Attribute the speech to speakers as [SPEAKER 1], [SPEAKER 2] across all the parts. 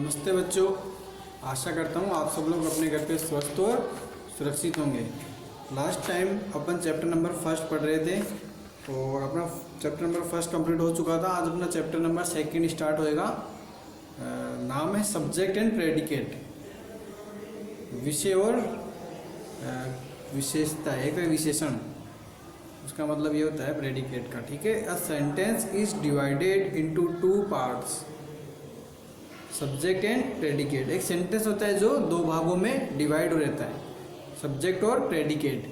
[SPEAKER 1] नमस्ते बच्चों, आशा करता हूँ आप सब लोग अपने घर पे स्वस्थ और सुरक्षित होंगे। लास्ट टाइम अपन चैप्टर नंबर फर्स्ट पढ़ रहे थे और अपना चैप्टर नंबर फर्स्ट कंप्लीट हो चुका था। आज अपना चैप्टर नंबर सेकंड स्टार्ट होएगा। नाम है सब्जेक्ट एंड प्रेडिकेट। विषय और विशेषता, एक विशेषण, उसका मतलब ये होता है प्रेडिकेट का। ठीक है। A sentence is divided into two parts, subject and predicate. एक सेंटेंस होता है जो दो भागों में डिवाइड हो रहता है, सब्जेक्ट और प्रेडिकेट।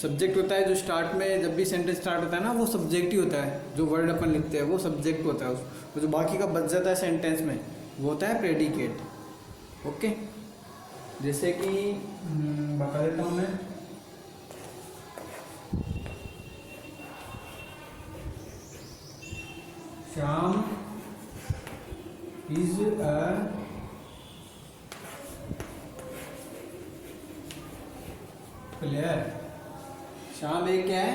[SPEAKER 1] सब्जेक्ट होता है जो स्टार्ट में, जब भी सेंटेंस स्टार्ट होता है ना, वो सब्जेक्ट ही होता है। जो वर्ड अपन लिखते हैं वो सब्जेक्ट होता है, वो जो बाकी का बच जाता है सेंटेंस में वो होता है प्रेडिकेट। ओके, जैसे कि बता देता हूँ मैं। Shyam is a player. Shyam एक क्या है,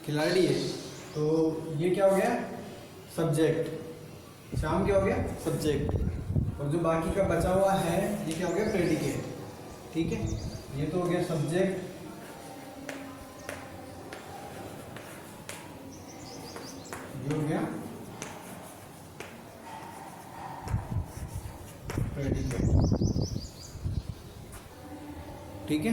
[SPEAKER 1] खिलाड़ी है। तो ये क्या हो गया, सब्जेक्ट। श्याम क्या हो गया, सब्जेक्ट। और जो बाकी का बचा हुआ है ये क्या हो गया, प्रेडिकेट। ठीक है, ये तो हो गया सब्जेक्ट, ये हो गया प्रेडिकेट। ठीक है।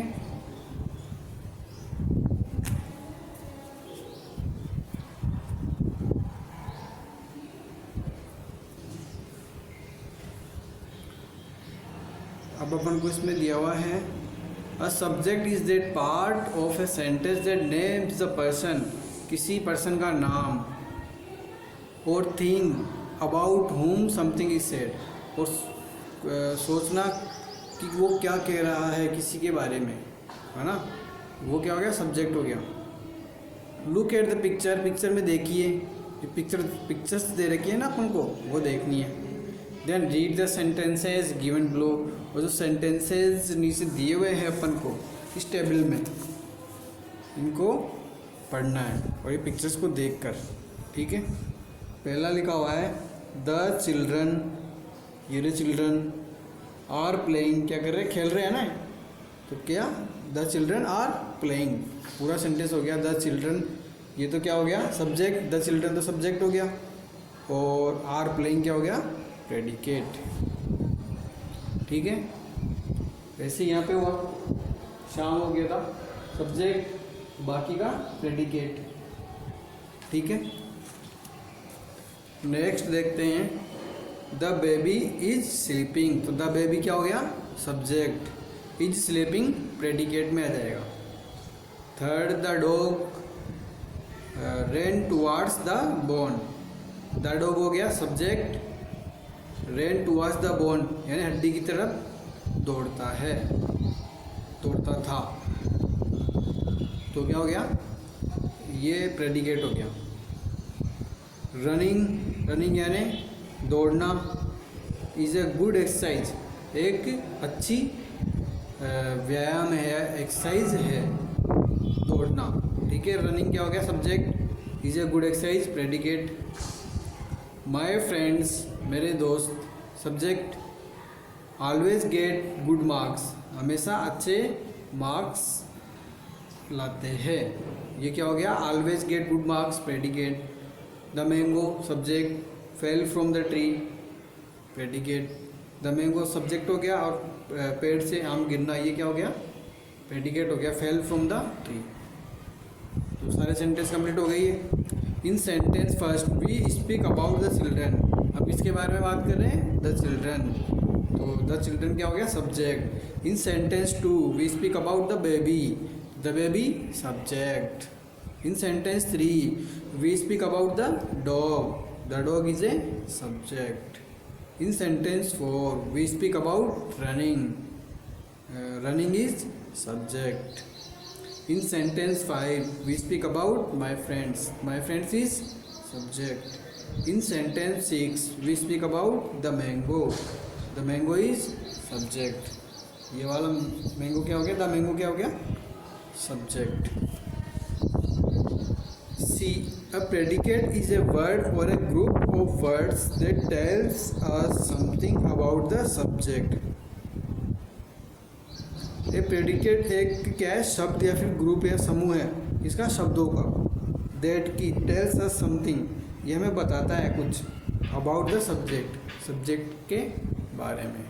[SPEAKER 1] अब अपन को इसमें दिया हुआ है, a subject is that part of a sentence that names the person, किसी पर्सन का नाम, और थिंग अबाउट हुम समथिंग इज सेड, और सोचना कि वो क्या कह रहा है किसी के बारे में, है ना, वो क्या हो गया, सब्जेक्ट हो गया। Look at the picture, picture में देखिए, पिक्चर्स दे रखी है ना अपन को, वो देखनी है। Then read the sentences given below, और जो सेंटेंसेस नीचे दिए हुए हैं अपन को इस टेबल में, इनको पढ़ना है और ये पिक्चर्स को देखकर। ठीक है। पहला लिखा हुआ है द चिल्ड्रन, ये चिल्ड्रन आर प्लेइंग, क्या कर रहे हैं, खेल रहे हैं ना। तो क्या, द चिल्ड्रन आर प्लेइंग, पूरा सेंटेंस हो गया द चिल्ड्रन। ये तो क्या हो गया, सब्जेक्ट, द चिल्ड्रन तो सब्जेक्ट हो गया, और आर प्लेइंग क्या हो गया, प्रेडिकेट। ठीक है। वैसे यहाँ पे हुआ, शाम हो गया था सब्जेक्ट, बाकी का प्रेडिकेट। ठीक है। नेक्स्ट देखते हैं, द बेबी इज स्लीपिंग। तो द बेबी क्या हो गया, सब्जेक्ट, इज स्लीपिंग प्रेडिकेट में आ जाएगा। Third, the dog rain towards the bone, the dog हो गया subject, rain towards the bone यानी हड्डी की तरफ दौड़ता है, दौड़ता था, तो क्या हो गया, ये प्रेडिकेट हो गया। रनिंग, रनिंग यानी दौड़ना, इज़ ए गुड एक्सरसाइज, एक अच्छी व्यायाम है, एक्सरसाइज है दौड़ना। ठीक है। रनिंग क्या हो गया, subject, is a good exercise predicate. My friends, मेरे दोस्त, subject, always get good marks, हमेशा अच्छे मार्क्स लाते हैं, ये क्या हो गया, always get good marks predicate. The mango, subject, fell from the tree predicate. The mango subject हो गया, और पेड़ से आम गिरना, ये क्या हो गया, प्रेडिकेट हो गया, फेल फ्रॉम द ट्री। तो सारे सेंटेंस कंप्लीट हो गई है। In sentence first we speak about the children, अब इसके बारे में बात कर रहे हैं, द चिल्ड्रन। तो द चिल्ड्रन क्या हो गया, subject. In sentence two we speak about the baby, the baby subject. In sentence 3 we speak about the dog, the dog is a subject. In sentence 4 we speak about running, running is subject. In sentence 5 we speak about my friends is subject. In sentence 6 we speak about the mango is subject. ये वाला mango क्या हो गया, the mango क्या हो गया, subject. See, a predicate is a word or a group of words that tells us something about about the subject. A predicate एक क्या है, शब्द या फिर ग्रुप या समूह है इसका, शब्दों का। दैट की टेल्स अस समथिंग, ये हमें बताता है कुछ, अबाउट द सब्जेक्ट, सब्जेक्ट के बारे में।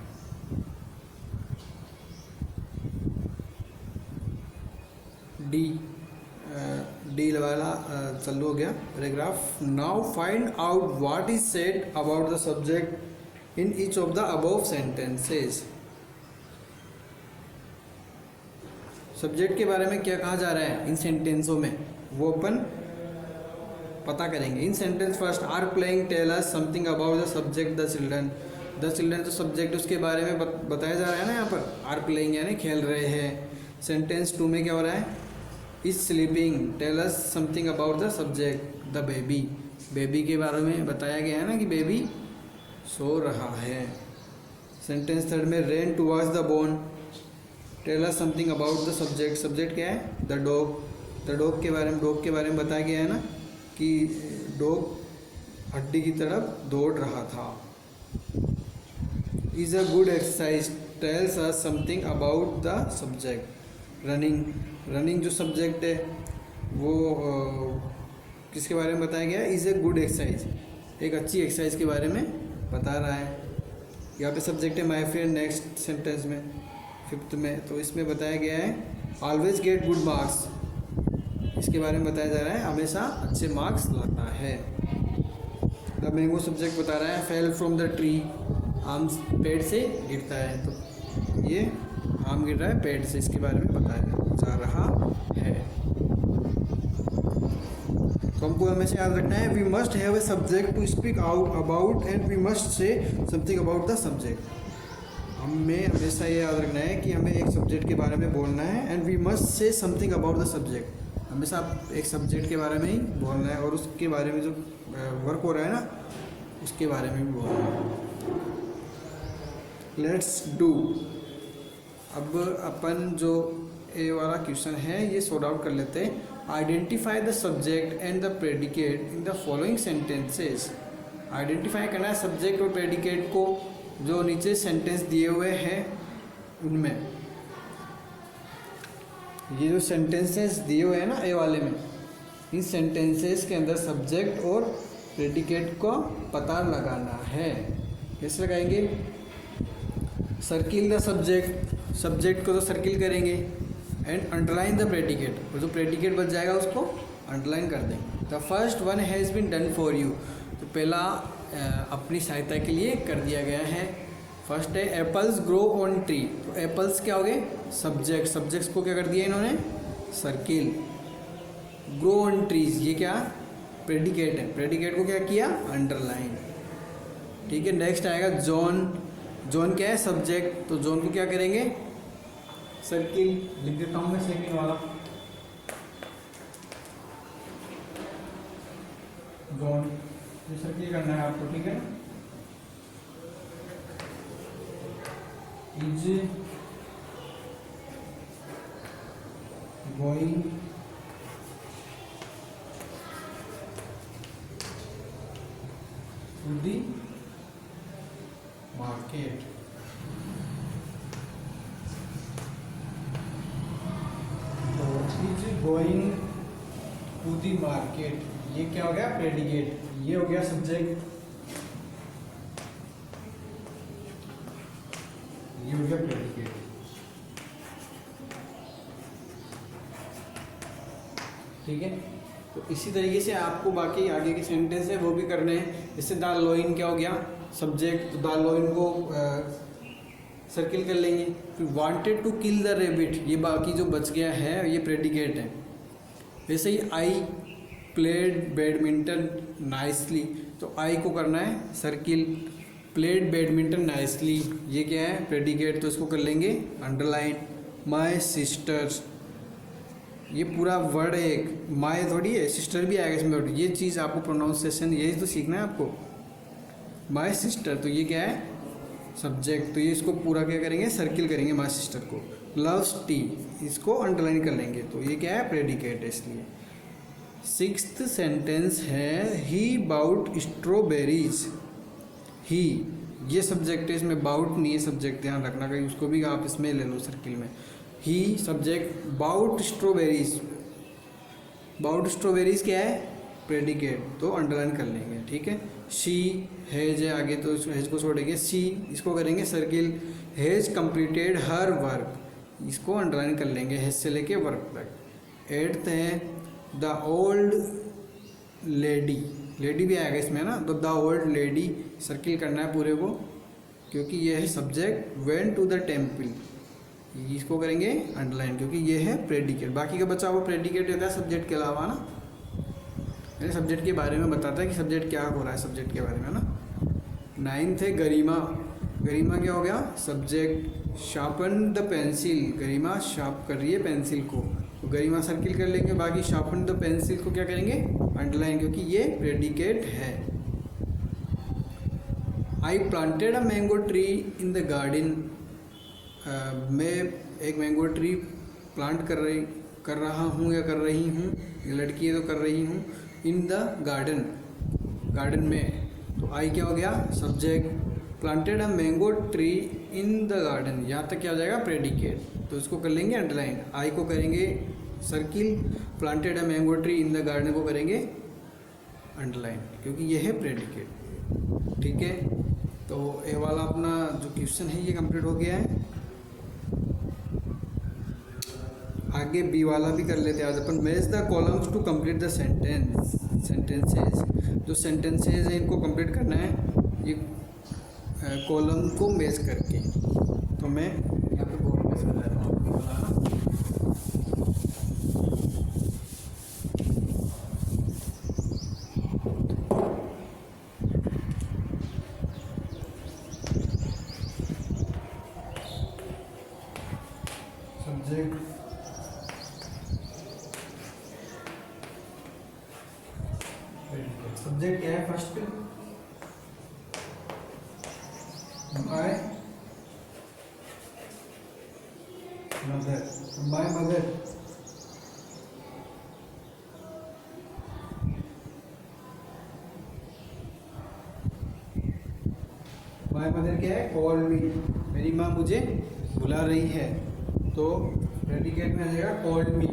[SPEAKER 1] डी वाला चालू हो गया paragraph. Now find out what is said about the subject in each of the above sentences. Subject के बारे में क्या कहा जा रहा है इन सेंटेंसों में, वो अपन पता करेंगे। In sentence first, are playing tell us something about the subject the children. The children जो सब्जेक्ट उसके बारे में बताया जा रहा है ना यहाँ पर, आर प्लेइंग यानी खेल रहे हैं। सेंटेंस 2 में क्या हो रहा है, is sleeping tell us something about the subject the baby. Baby के बारे में बताया गया है ना कि बेबी सो रहा है। सेंटेंस 3 में, ran towards the bone tell us something about the subject. Subject क्या है, द डॉग। द डॉग के बारे में बताया गया है ना कि डॉग हड्डी की तरफ दौड़ रहा था। Is a good exercise tells us something about the subject. Running जो सब्जेक्ट है वो किसके बारे में बताया गया, इज़ ए गुड एक्सरसाइज, एक अच्छी एक्सरसाइज के बारे में बता रहा है। यहाँ पे सब्जेक्ट है माय फ्रेंड। नेक्स्ट सेंटेंस में 5th में, तो इसमें बताया गया है ऑलवेज गेट गुड मार्क्स, इसके बारे में बताया जा रहा है हमेशा अच्छे मार्क्स लाता है। द मैंगो सब्जेक्ट बता रहा है फेल फ्रॉम द ट्री, आम पेड़ से गिरता है, तो ये आम गिर रहा है पेड़ से, इसके बारे में बताया जा रहा है। तो हमको हमेशा याद रखना है, we must have a subject to speak out about and we must say something about the subject. हमें हमेशा ये याद रखना है कि हमें एक सब्जेक्ट के बारे में बोलना है, and we must say something about the subject. हमेशा एक सब्जेक्ट के बारे में ही बोलना है और उसके बारे में जो वर्क हो रहा है ना उसके बारे में भी बोलना है। Let's do. अब अपन जो ए वाला क्वेश्चन है ये सॉर्ट आउट कर लेते हैं। Identify the subject and the predicate in the following sentences. Identify करना है सब्जेक्ट और प्रेडिकेट को जो नीचे सेंटेंस दिए हुए हैं उनमें। ये जो सेंटेंसेस दिए हुए हैं ना ए वाले में, इन सेंटेंसेस के अंदर सब्जेक्ट और प्रेडिकेट को पता लगाना है। कैसे लगाएंगे, सर्किल द सब्जेक्ट, सब्जेक्ट को तो सर्किल करेंगे, एंड अंडरलाइन द प्रेडिकेट, और जो प्रेडिकेट बच जाएगा उसको अंडरलाइन कर देंगे। The first one has been done for you, तो पहला अपनी सहायता के लिए कर दिया गया है। फर्स्ट है एप्पल्स ग्रो ऑन ट्री, तो एप्पल्स क्या हो गए, सब्जेक्ट, सब्जेक्ट्स को क्या कर दिया इन्होंने, सर्किल। ग्रो ऑन ट्रीज ये क्या प्रेडिकेट है, प्रेडिकेट को क्या किया, अंडरलाइन। ठीक है, नेक्स्ट आएगा जॉन। जॉन क्या है, सब्जेक्ट, तो जॉन को क्या करेंगे, सर्किल। लिख देता हूँ मैं सेकंड वाला, जॉन, ये सर्किल करना है आपको, ठीक है ना। Is going to the market. तो is going to the market, ये क्या हो गया, प्रेडिकेट। ये हो गया सब्जेक्ट, ये हो गया प्रेडिकेट। ठीक है, तो इसी तरीके से आपको बाकी आगे के सेंटेंस है वो भी करने हैं। जैसे द लॉइन क्या हो गया, सब्जेक्ट, तो द लॉइन को सर्किल कर लेंगे। फिर wanted to kill the rabbit, ये बाकी जो बच गया है ये प्रेडिकेट है। वैसे ही आई प्लेड बैडमिंटन नाइसली, तो आई को करना है सर्किल। प्लेड बैडमिंटन नाइसली, ये क्या है, प्रेडिकेट, तो इसको कर लेंगे अंडरलाइन। माय सिस्टर्स, ये पूरा वर्ड है एक, माय थोड़ी है, सिस्टर भी आएगा इसमें। ये चीज़ आपको प्रोनाउंसिएशन यही तो सीखना है आपको। माय सिस्टर, तो ये क्या है, सब्जेक्ट, तो ये इसको पूरा क्या करेंगे, सर्किल करेंगे माय सिस्टर को। लव्स टी, इसको अंडरलाइन कर लेंगे, तो ये क्या है, प्रेडिकेट है इसलिए। सिक्स्थ सेंटेंस है ही बाउट स्ट्रॉबेरीज। ही ये सब्जेक्ट है, इसमें बाउट नहीं है सब्जेक्ट, ध्यान रखना कहीं उसको भी आप इसमें ले लो सर्किल में। ही subject, bout strawberries, bout strawberries क्या है, प्रेडिकेट, तो अंडरलाइन कर लेंगे, ठीक है। शी हैज है आगे, तो हैज को छोड़ेंगे, सी इसको करेंगे circle, has completed her work, इसको अंडरलाइन कर लेंगे हैज से लेके वर्क तक। एट्थ है द ओल्ड लेडी, लेडी भी आएगा इसमें ना, तो द ओल्ड लेडी सर्किल करना है पूरे को, क्योंकि ये है subject. Went to the temple, इसको करेंगे अंडरलाइन क्योंकि ये है प्रेडिकेट। बाकी का बचा हुआ प्रेडिकेट रहता है सब्जेक्ट के अलावा ना, यानी सब्जेक्ट के बारे में बताता है कि सब्जेक्ट क्या हो रहा है सब्जेक्ट के बारे में ना। नाइन्थ है गरिमा, गरिमा क्या हो गया, subject. Sharpen the pencil, Garima sharp कर रही है पेंसिल को, तो गरिमा सर्किल कर लेंगे। बाकी शार्पन द पेंसिल को क्या करेंगे, अंडरलाइन, क्योंकि ये प्रेडिकेट है। I planted a mango tree in the garden, मैं एक मैंगो ट्री प्लांट कर रहा हूँ या कर रही हूँ, ये लड़की है तो कर रही हूँ। इन द गार्डन, गार्डन में, तो आई क्या हो गया, subject. Planted a mango tree in the garden, यहाँ तक क्या हो जाएगा, प्रेडिकेट, तो इसको कर लेंगे अंडरलाइन। आई को करेंगे circle, planted a mango tree in the garden को करेंगे अंडरलाइन, क्योंकि ये है प्रेडिकेट, ठीक है। तो ये वाला अपना जो क्वेश्चन है ये कंप्लीट हो गया है। आगे बी वाला भी कर लेते हैं आज अपन। Match the columns to complete the sentences, जो सेंटेंसेस हैं इनको कंप्लीट करना है ये कॉलम को मैच करके। तो मैं यहाँ पे कॉलम मैच कर लेता हूँ। सब्जेक्ट, सब्जेक्ट क्या है, first my mother, my mother, my mother क्या है, कॉल मी, मेरी माँ मुझे बुला रही है, तो प्रेडिकेट में आ जाएगा कॉल मी।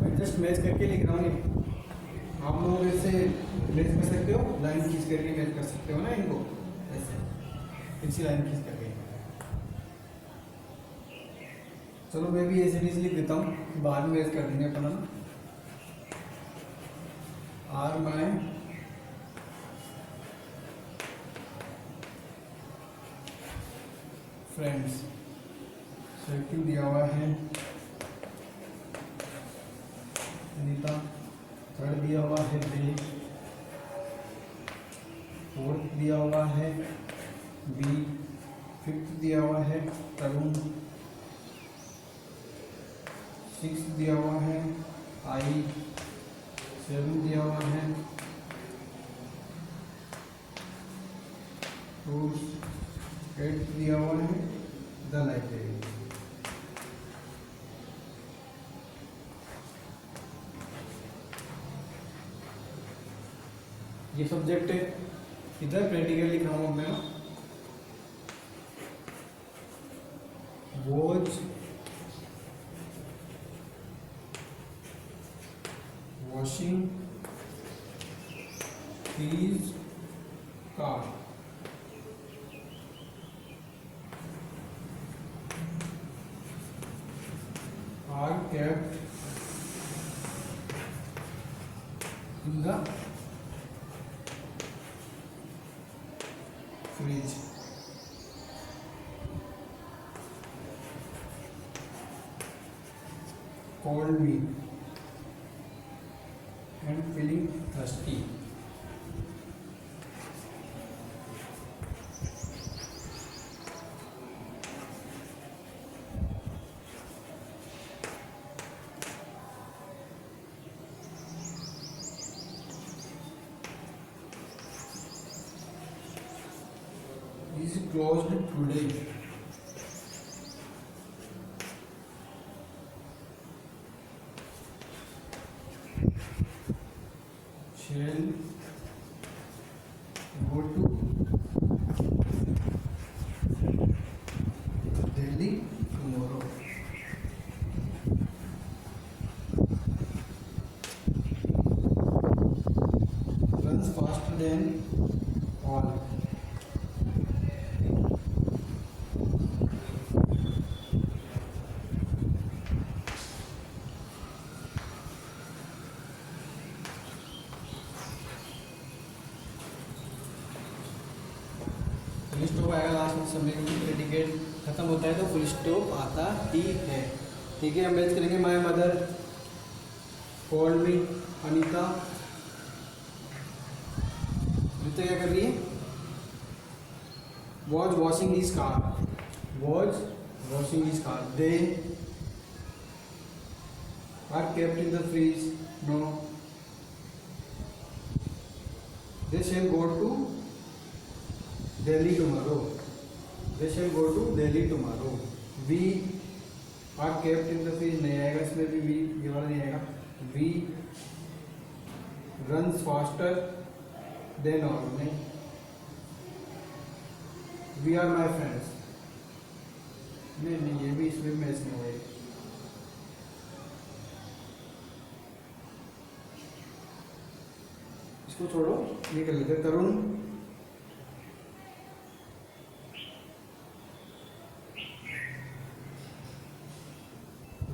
[SPEAKER 1] मैं जस्ट मैच करके लिख रहा हूँ, आप लोग ऐसे मैच कर सकते हो, लाइन खींच करके मैच कर सकते हो ना इनको, ऐसे इसी लाइन खींच करके। चलो मैं भी ऐसे भी लिख देता हूँ, बाद में मैच कर देंगे अपना ना। आर माय फ्रेंड्स, सर्किल दिया हुआ है अनीता, थर्ड दिया हुआ है बी, फोर्थ दिया हुआ है बी, फिफ्थ दिया हुआ है तरुण, सिक्स दिया हुआ है आई, सेवन दिया हुआ है फ्रूट्स, एट दिया हुआ है द लाइब्रेरी। ये सब्जेक्ट है, इधर प्रैक्टिकल लिख रहा हूँ मैं, was washing his car, are kept in the fridge, called me and feeling thirsty. Is closed today. Shall go to stop आएगा लास्ट में, सब्जेक्ट टू प्रेडिकेट खत्म होता है तो फुल स्टॉप आता ही है। ठीक है, हम मैच करेंगे my mother called me, Anita. Anita क्या कर रही है? Was washing his car, was washing his car. They are kept in the fridge, no. They shall go to Delhi tomorrow, they shall go to Delhi tomorrow. We are kept in the fridge नहीं आएगा, इसमें भी we ये वाला नहीं आएगा। We runs faster than all, नहीं। We are my friends, नहीं, ये भी इसमें मैच नहीं होगा। इसको छोड़ो, ये कर लेते। तरुण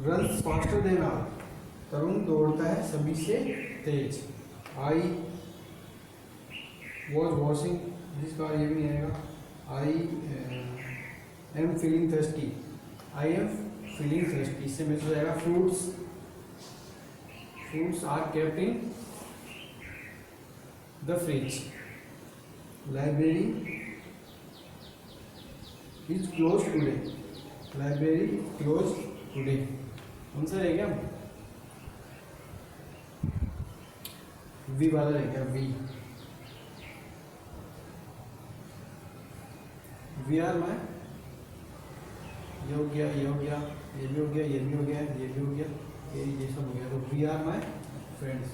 [SPEAKER 1] रन्स फास्टर देन ऑल, तरुण दौड़ता है सभी से तेज। आई वॉज वॉशिंग जिसका ये भी नहीं आएगा। I am feeling thirsty, I am feeling thirsty, इससे मैसेज आएगा। Fruits, fruits are kept in the fridge. Library is close today, library close today. Answer है क्या? वी वाला है क्या? वी आर माई, ये हो गया, ये हो गया, ये भी हो गया, ये भी हो गया, ये भी हो गया, ये सब हो गया। तो वी आर माई फ्रेंड्स,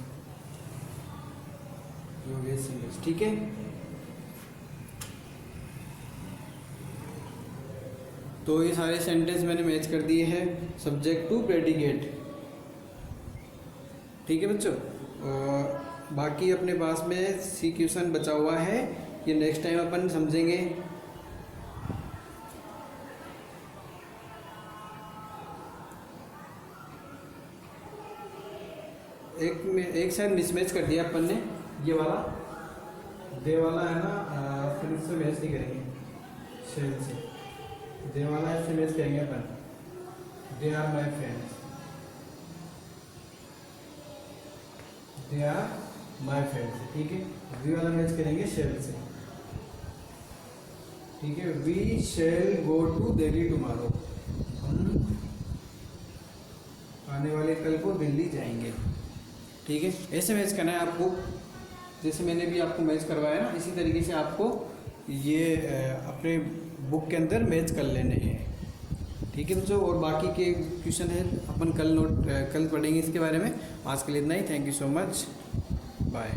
[SPEAKER 1] ये हो गया सिंगल्स। ठीक है, तो ये सारे सेंटेंस मैंने मैच कर दिए हैं सब्जेक्ट टू प्रेडिकेट। ठीक है बच्चों, बाकी अपने पास में सी क्वेश्चन बचा हुआ है, ये नेक्स्ट टाइम अपन समझेंगे। एक शायद मिसमैच कर दिया अपन ने, ये वाला दे वाला है ना, फिर इससे मैच नहीं करेंगे, शेल से दे वाला है, इससे मैच करेंगे अपन। They are my friends, they are my friends. ठीक है, वी वाला मैच करेंगे शेल से। ठीक है, we shall go to Delhi tomorrow, हम आने वाले कल को दिल्ली जाएंगे। ठीक है, ऐसे मैच करना है आपको, जैसे मैंने भी आपको मैच करवाया ना, इसी तरीके से आपको ये अपने बुक के अंदर मैच कर लेने हैं। ठीक है बच्चों, और बाकी के क्वेश्चन है अपन कल पढ़ेंगे इसके बारे में। आज के लिए इतना ही। Thank you so much, bye.